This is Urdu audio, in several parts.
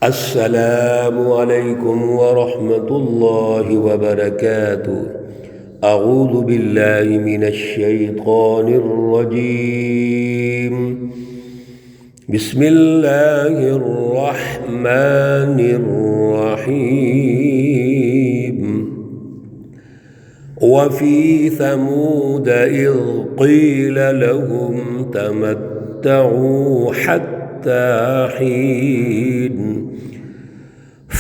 السلام علیکم ورحمۃ اللہ وبرکاتہ۔ اعوذ باللہ من الشیطان الرجیم، بسم اللہ الرحمن الرحیم۔ وفی ثمود اذ قیل لهم تمتعوا حتی حین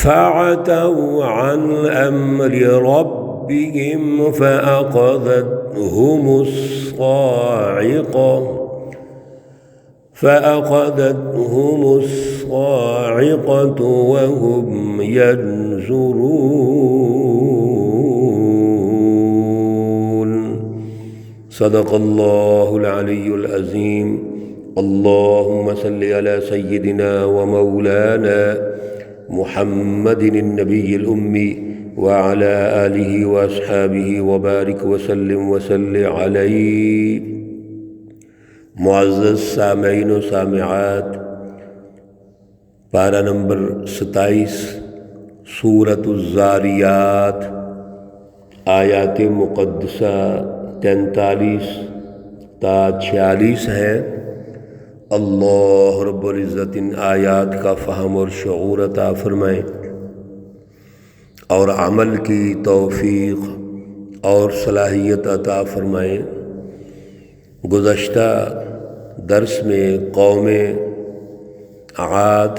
فعتوا عن امر ربهم فأخذتهم الصاعقة وهم ينظرون۔ صدق اللہ العلی العظیم۔ اللہم صل علی سیدنا ومولانا محمد النبی الامی وعلی آلہ واصحابہ وبارک وسلم وصلی علیہ۔ معزز سامعین و سامعات، پارہ نمبر 27 سورۃ الذاریات، آیات مقدسہ 43 تا 46 ہیں۔ اللہ رب العزت ان آیات کا فہم اور شعور عطا فرمائیں اور عمل کی توفیق اور صلاحیت عطا فرمائیں۔ گزشتہ درس میں قوم عاد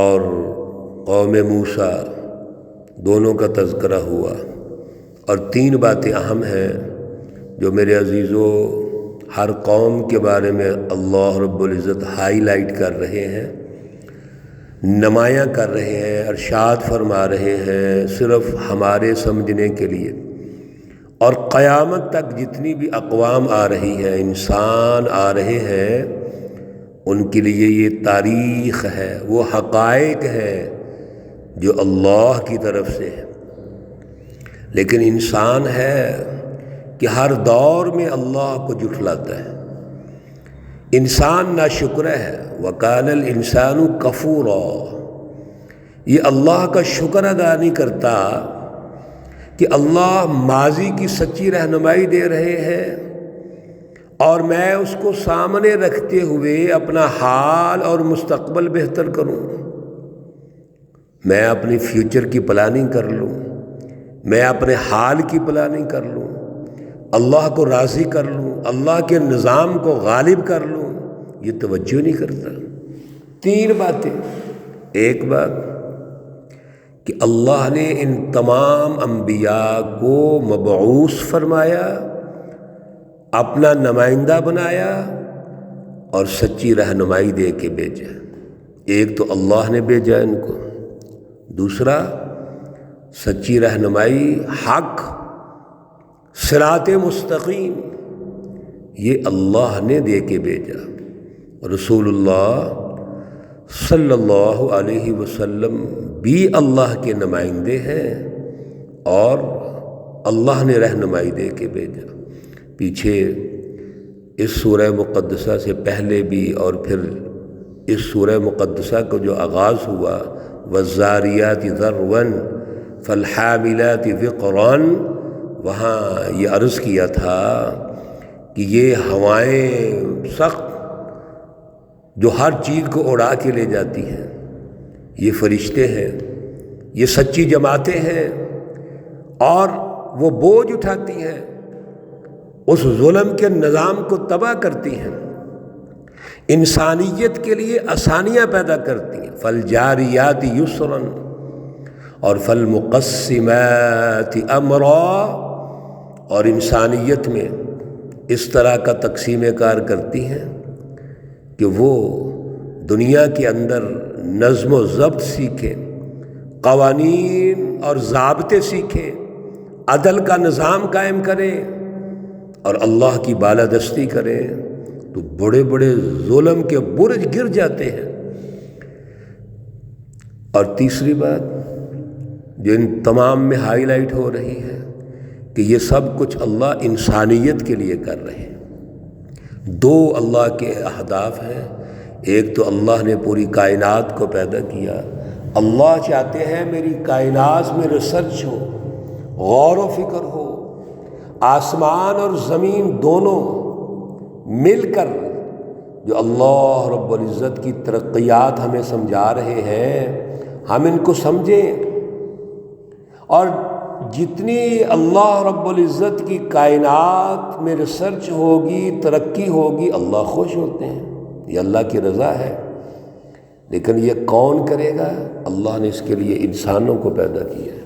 اور قوم موسیٰ دونوں کا تذکرہ ہوا، اور 3 باتیں اہم ہیں جو میرے عزیزوں ہر قوم کے بارے میں اللہ رب العزت ہائی لائٹ کر رہے ہیں، نمایاں کر رہے ہیں، ارشاد فرما رہے ہیں، صرف ہمارے سمجھنے کے لیے۔ اور قیامت تک جتنی بھی اقوام آ رہی ہیں، انسان آ رہے ہیں، ان کے لیے یہ تاریخ ہے، وہ حقائق ہے جو اللہ کی طرف سے ہے۔ لیکن انسان ہے کہ ہر دور میں اللہ کو جھٹلاتا ہے، انسان ناشکر ہے۔ وَكَانَ الْإِنسَانُ كَفُورًا، یہ اللہ کا شکر ادا نہیں کرتا کہ اللہ ماضی کی سچی رہنمائی دے رہے ہیں اور میں اس کو سامنے رکھتے ہوئے اپنا حال اور مستقبل بہتر کروں، میں اپنی فیوچر کی پلاننگ کر لوں، میں اپنے حال کی پلاننگ کر لوں، اللہ کو راضی کر لوں، اللہ کے نظام کو غالب کر لوں، یہ توجہ نہیں کرتا۔ 3 باتیں۔ ایک بات کہ اللہ نے ان تمام انبیاء کو مبعوث فرمایا، اپنا نمائندہ بنایا اور سچی رہنمائی دے کے بھیجا۔ ایک تو اللہ نے بھیجا ان کو، دوسرا سچی رہنمائی، حق، صراط مستقیم، یہ اللہ نے دے کے بھیجا۔ رسول اللہ صلی اللہ علیہ وسلم بھی اللہ کے نمائندے ہیں اور اللہ نے رہنمائی دے کے بھیجا۔ پیچھے اس سورہ مقدسہ سے پہلے بھی اور پھر اس سورہ مقدسہ کو جو آغاز ہوا، وَالذَّارِيَاتِ ذَرْوًا فَالْحَامِلَاتِ وِقْرًا، وہاں یہ عرض کیا تھا کہ یہ ہوائیں سخت جو ہر چیز کو اڑا کے لے جاتی ہیں، یہ فرشتے ہیں، یہ سچی جماعتیں ہیں، اور وہ بوجھ اٹھاتی ہیں، اس ظلم کے نظام کو تباہ کرتی ہیں، انسانیت کے لیے آسانیاں پیدا کرتی ہیں۔ فَالْجَارِيَاتِ يُسْرًا اور فَالْمُقَسِّمَاتِ أَمْرًا، اور انسانیت میں اس طرح کا تقسیم کار کرتی ہیں کہ وہ دنیا کے اندر نظم و ضبط سیکھیں، قوانین اور ضابطے سیکھیں، عدل کا نظام قائم کریں اور اللہ کی بالادستی کریں، تو بڑے بڑے ظلم کے برج گر جاتے ہیں۔ اور تیسری بات جو ان تمام میں ہائی لائٹ ہو رہی ہے کہ یہ سب کچھ اللہ انسانیت کے لیے کر رہے ہیں۔ 2 اللہ کے اہداف ہیں، ایک تو اللہ نے پوری کائنات کو پیدا کیا، اللہ چاہتے ہیں میری کائنات میں ریسرچ ہو، غور و فکر ہو، آسمان اور زمین دونوں مل کر جو اللہ رب العزت کی ترقیات ہمیں سمجھا رہے ہیں ہم ان کو سمجھیں، اور جتنی اللہ رب العزت کی کائنات میں ریسرچ ہوگی، ترقی ہوگی، اللہ خوش ہوتے ہیں، یہ اللہ کی رضا ہے۔ لیکن یہ کون کرے گا؟ اللہ نے اس کے لیے انسانوں کو پیدا کیا ہے،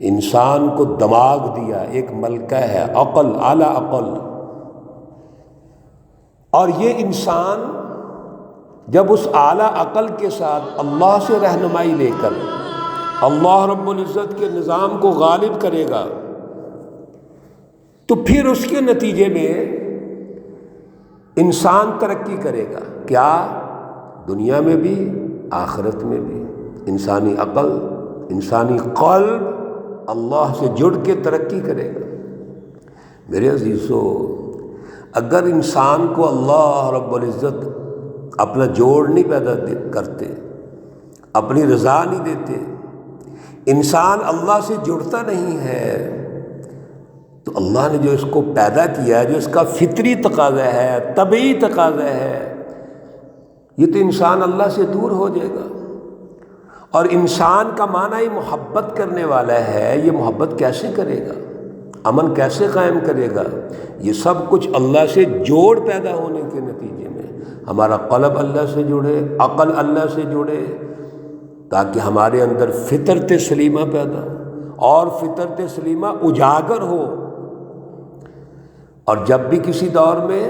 انسان کو دماغ دیا، ایک ملکہ ہے، عقل، اعلیٰ عقل، اور یہ انسان جب اس اعلیٰ عقل کے ساتھ اللہ سے رہنمائی لے کر اللہ رب العزت کے نظام کو غالب کرے گا تو پھر اس کے نتیجے میں انسان ترقی کرے گا، کیا؟ دنیا میں بھی، آخرت میں بھی۔ انسانی عقل، انسانی قلب اللہ سے جڑ کے ترقی کرے گا۔ میرے عزیزو، اگر انسان کو اللہ رب العزت اپنا جوڑ نہیں پیدا کرتے، اپنی رضا نہیں دیتے، انسان اللہ سے جڑتا نہیں ہے، تو اللہ نے جو اس کو پیدا کیا ہے، جو اس کا فطری تقاضا ہے، طبعی تقاضا ہے، یہ تو انسان اللہ سے دور ہو جائے گا۔ اور انسان کا معنی ہی محبت کرنے والا ہے، یہ محبت کیسے کرے گا؟ امن کیسے قائم کرے گا؟ یہ سب کچھ اللہ سے جوڑ پیدا ہونے کے نتیجے میں ہمارا قلب اللہ سے جڑے، عقل اللہ سے جڑے، تاکہ ہمارے اندر فطرت سلیمہ پیدا ہو اور فطرت سلیمہ اجاگر ہو۔ اور جب بھی کسی دور میں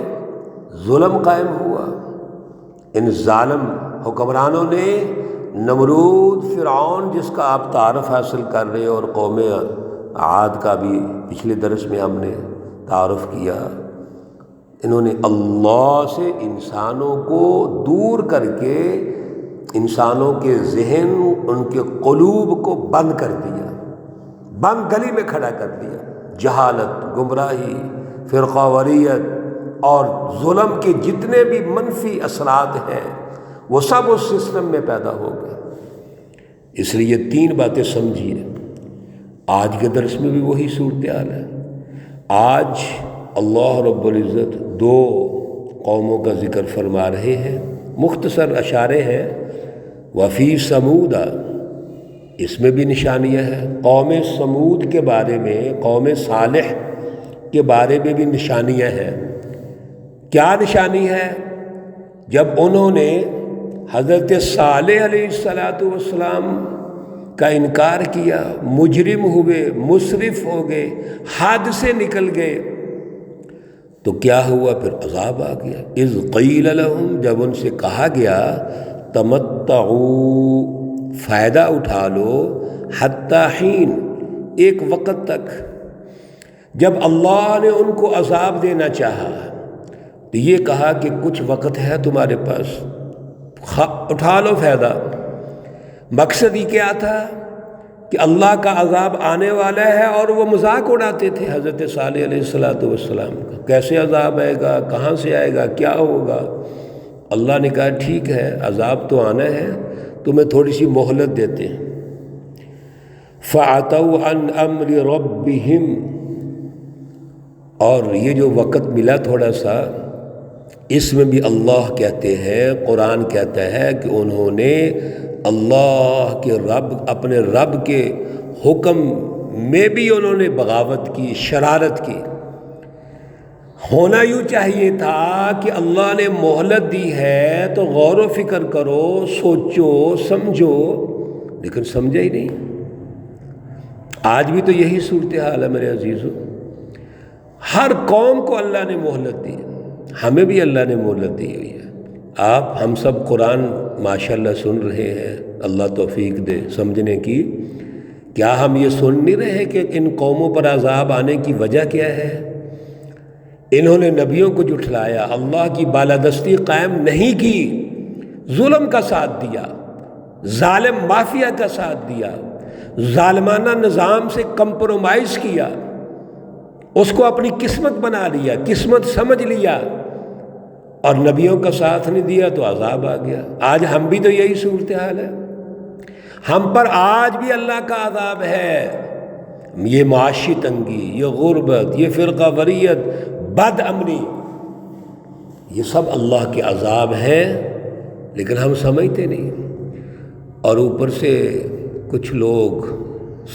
ظلم قائم ہوا، ان ظالم حکمرانوں نے، نمرود، فرعون، جس کا آپ تعارف حاصل کر رہے اور قوم عاد کا بھی پچھلے درس میں ہم نے تعارف کیا، انہوں نے اللہ سے انسانوں کو دور کر کے انسانوں کے ذہن، ان کے قلوب کو بند کر دیا، بند گلی میں کھڑا کر دیا۔ جہالت، گمراہی، فرقہ واریت اور ظلم کے جتنے بھی منفی اثرات ہیں وہ سب اس سسٹم میں پیدا ہو گئے۔ اس لیے تین باتیں سمجھیے، آج کے درس میں بھی وہی صورتحال ہے۔ آج اللہ رب العزت دو قوموں کا ذکر فرما رہے ہیں، مختصر اشارے ہیں۔ وفی سمود، اس میں بھی نشانیاں ہیں، قوم سمود کے بارے میں، قوم صالح کے بارے میں بھی نشانیاں ہیں۔ کیا نشانی ہے؟ جب انہوں نے حضرت صالح علیہ السلام کا انکار کیا، مجرم ہوئے، مسرف ہو گئے، حد سے نکل گئے، تو کیا ہوا؟ پھر عذاب آ گیا۔ اذ قیل لہم، جب ان سے کہا گیا تمتعوا، فائدہ اٹھا لو، حتی حین، ایک وقت تک۔ جب اللہ نے ان کو عذاب دینا چاہا تو یہ کہا کہ کچھ وقت ہے تمہارے پاس، اٹھا لو فائدہ۔ مقصد ہی کیا تھا کہ اللہ کا عذاب آنے والا ہے، اور وہ مذاق اڑاتے تھے حضرت صالح علیہ السلام کا، کیسے عذاب آئے گا، کہاں سے آئے گا، کیا ہوگا؟ اللہ نے کہا ٹھیک ہے، عذاب تو آنا ہے، تمہیں تھوڑی سی مہلت دیتے ہیں۔ فَعَتَوْا عَنْ أَمْرِ رَبِّهِمْ، اور یہ جو وقت ملا تھوڑا سا، اس میں بھی اللہ کہتے ہیں، قرآن کہتا ہے کہ انہوں نے اللہ کے رب، اپنے رب کے حکم میں بھی انہوں نے بغاوت کی، شرارت کی۔ ہونا یوں چاہیے تھا کہ اللہ نے مہلت دی ہے تو غور و فکر کرو، سوچو، سمجھو، لیکن سمجھا ہی نہیں۔ آج بھی تو یہی صورتحال ہے میرے عزیزو، ہر قوم کو اللہ نے مہلت دی، ہمیں بھی اللہ نے مہلت دی ہوئی ہے۔ ہم سب قرآن ماشاءاللہ سن رہے ہیں، اللہ توفیق دے سمجھنے کی۔ کیا ہم یہ سن نہیں رہے کہ ان قوموں پر عذاب آنے کی وجہ کیا ہے؟ انہوں نے نبیوں کو جھٹلایا، اللہ کی بالادستی قائم نہیں کی، ظلم کا ساتھ دیا، ظالم مافیا کا ساتھ دیا، ظالمانہ نظام سے کمپرومائز کیا، اس کو اپنی قسمت بنا لیا، قسمت سمجھ لیا، اور نبیوں کا ساتھ نہیں دیا تو عذاب آ گیا۔ آج ہم بھی تو یہی صورتحال ہے، ہم پر آج بھی اللہ کا عذاب ہے۔ یہ معاشی تنگی، یہ غربت، یہ فرقہ واریت، بد امنی، یہ سب اللہ کے عذاب ہیں، لیکن ہم سمجھتے نہیں۔ اور اوپر سے کچھ لوگ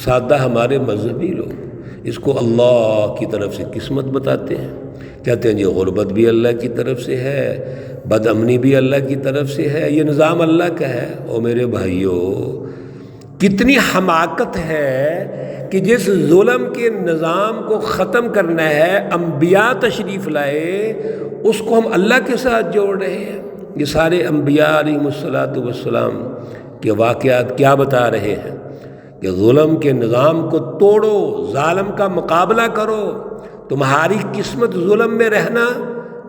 سادہ ہمارے مذہبی لوگ اس کو اللہ کی طرف سے قسمت بتاتے ہیں، کہتے ہیں یہ غربت بھی اللہ کی طرف سے ہے، بد امنی بھی اللہ کی طرف سے ہے، یہ نظام اللہ کا ہے۔ او میرے بھائیو، کتنی حماقت ہے کہ جس ظلم کے نظام کو ختم کرنا ہے، انبیاء تشریف لائے، اس کو ہم اللہ کے ساتھ جوڑ رہے ہیں۔ یہ سارے انبیاء علیہم السلام کے واقعات کیا بتا رہے ہیں کہ ظلم کے نظام کو توڑو، ظالم کا مقابلہ کرو، تمہاری قسمت ظلم میں رہنا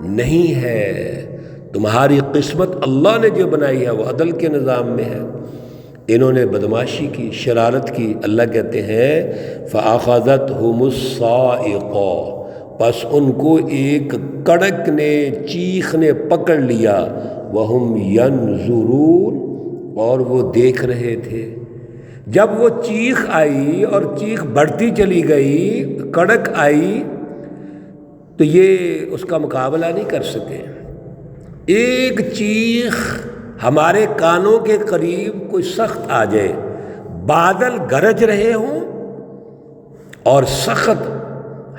نہیں ہے، تمہاری قسمت اللہ نے جو بنائی ہے وہ عدل کے نظام میں ہے۔ انہوں نے بدماشی کی، شرارت کی، اللہ کہتے ہیں فَأَخَذَتْهُمُ الصَّاعِقَةُ، پس ان کو ایک کڑک نے، چیخ نے پکڑ لیا، وَهُمْ يَنْظُرُونَ، اور وہ دیکھ رہے تھے۔ جب وہ چیخ آئی اور چیخ بڑھتی چلی گئی، کڑک آئی، تو یہ اس کا مقابلہ نہیں کر سکے۔ ایک چیخ ہمارے کانوں کے قریب کوئی سخت آ جائے، بادل گرج رہے ہوں اور سخت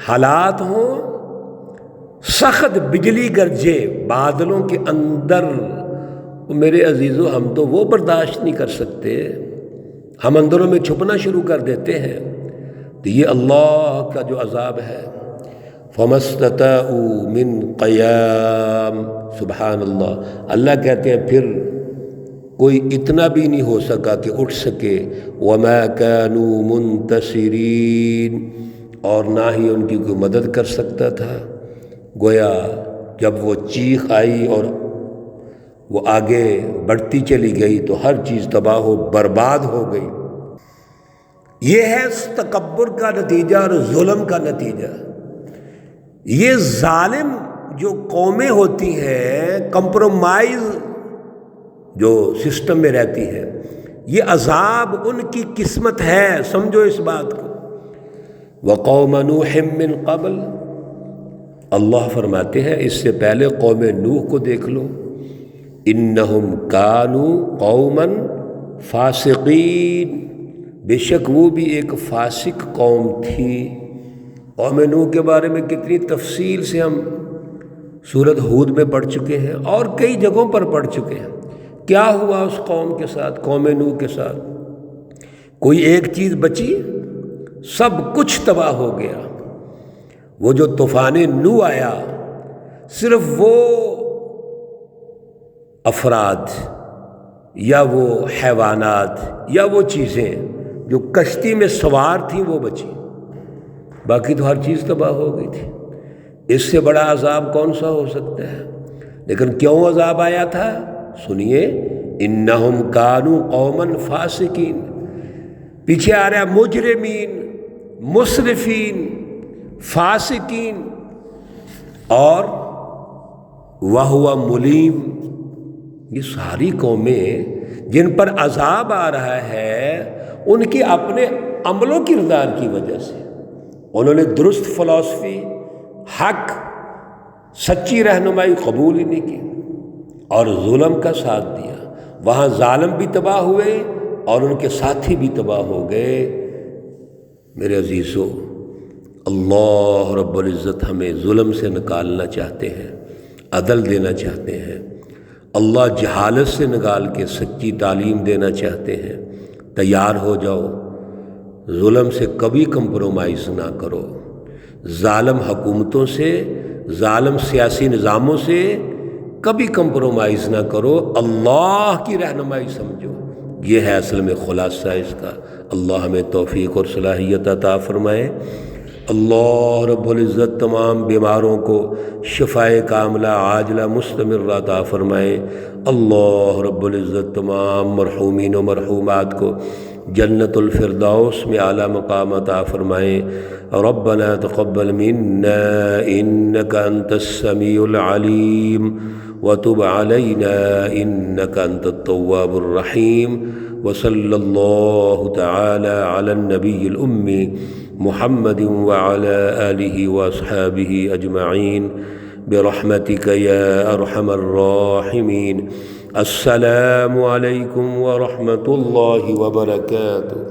حالات ہوں، سخت بجلی گرجے بادلوں کے اندر، میرے عزیزو ہم تو وہ برداشت نہیں کر سکتے، ہم اندروں میں چھپنا شروع کر دیتے ہیں۔ تو یہ اللہ کا جو عذاب ہے، فَمَا اسْتَطَاعُوا مِنْ قِيَامٍ، سبحان اللہ، اللہ کہتے ہیں پھر کوئی اتنا بھی نہیں ہو سکا کہ اٹھ سکے، وَمَا كَانُوا مُنْتَصِرِينَ، اور نہ ہی ان کی کوئی مدد کر سکتا تھا۔ گویا جب وہ چیخ آئی اور وہ آگے بڑھتی چلی گئی تو ہر چیز تباہ و برباد ہو گئی۔ یہ ہے تکبر کا نتیجہ اور ظلم کا نتیجہ۔ یہ ظالم جو قومیں ہوتی ہیں، کمپرومائز جو سسٹم میں رہتی ہے، یہ عذاب ان کی قسمت ہے، سمجھو اس بات کو۔ وَقَوْمَ نُوحٍ مِّن قَبْلَ، اللہ فرماتے ہیں اس سے پہلے قوم نوح کو دیکھ لو، اِنَّهُمْ كَانُوا قَوْمًا فَاسِقِينَ، بے شک وہ بھی ایک فاسق قوم تھی۔ قوم نوح کے بارے میں کتنی تفصیل سے ہم سورۃ ہود میں پڑھ چکے ہیں اور کئی جگہوں پر پڑھ چکے ہیں۔ کیا ہوا اس قوم کے ساتھ، قوم نوح کے ساتھ؟ کوئی ایک چیز بچی؟ سب کچھ تباہ ہو گیا۔ وہ جو طوفان نوح آیا، صرف وہ افراد یا وہ حیوانات یا وہ چیزیں جو کشتی میں سوار تھیں وہ بچی، باقی تو ہر چیز تباہ ہو گئی تھی۔ اس سے بڑا عذاب کون سا ہو سکتا ہے؟ لیکن کیوں عذاب آیا تھا؟ سنیے، انہم کانوا قوما فاسقین، پیچھے آ رہا ہے مجرمین، مسرفین، فاسقین، اور وَهُوَ ملیم، یہ ساری قومیں جن پر عذاب آ رہا ہے ان کے اپنے عمل و کردار کی وجہ سے، انہوں نے درست فلسفی، حق، سچی رہنمائی قبول ہی نہیں کی اور ظلم کا ساتھ دیا۔ وہاں ظالم بھی تباہ ہوئے اور ان کے ساتھی بھی تباہ ہو گئے۔ میرے عزیزو، اللہ رب العزت ہمیں ظلم سے نکالنا چاہتے ہیں، عدل دینا چاہتے ہیں۔ اللہ جہالت سے نکال کے سچی تعلیم دینا چاہتے ہیں۔ تیار ہو جاؤ، ظلم سے کبھی کمپرومائز نہ کرو، ظالم حکومتوں سے، ظالم سیاسی نظاموں سے کبھی کمپرومائز نہ کرو، اللہ کی رہنمائی سمجھو۔ یہ ہے اصل میں خلاصہ اس کا۔ اللہ ہمیں توفیق اور صلاحیت عطا فرمائے۔ اللہ رب العزت تمام بیماروں کو شفائے کاملہ عاجلہ مستمرہ عطا فرمائے۔ اللہ رب العزت تمام مرحومین و مرحومات کو جنت الفردوس میں اعلیٰ مقام عطا فرمائے۔ ربنا تقبل منا انک انت السمیع العلیم وتب علينا إنك أنت التواب الرحيم. وصلى الله تعالى على النبي الأمي محمد وعلى آله وأصحابه أجمعين برحمتك يا أرحم الراحمين. السلام عليكم ورحمة الله وبركاته.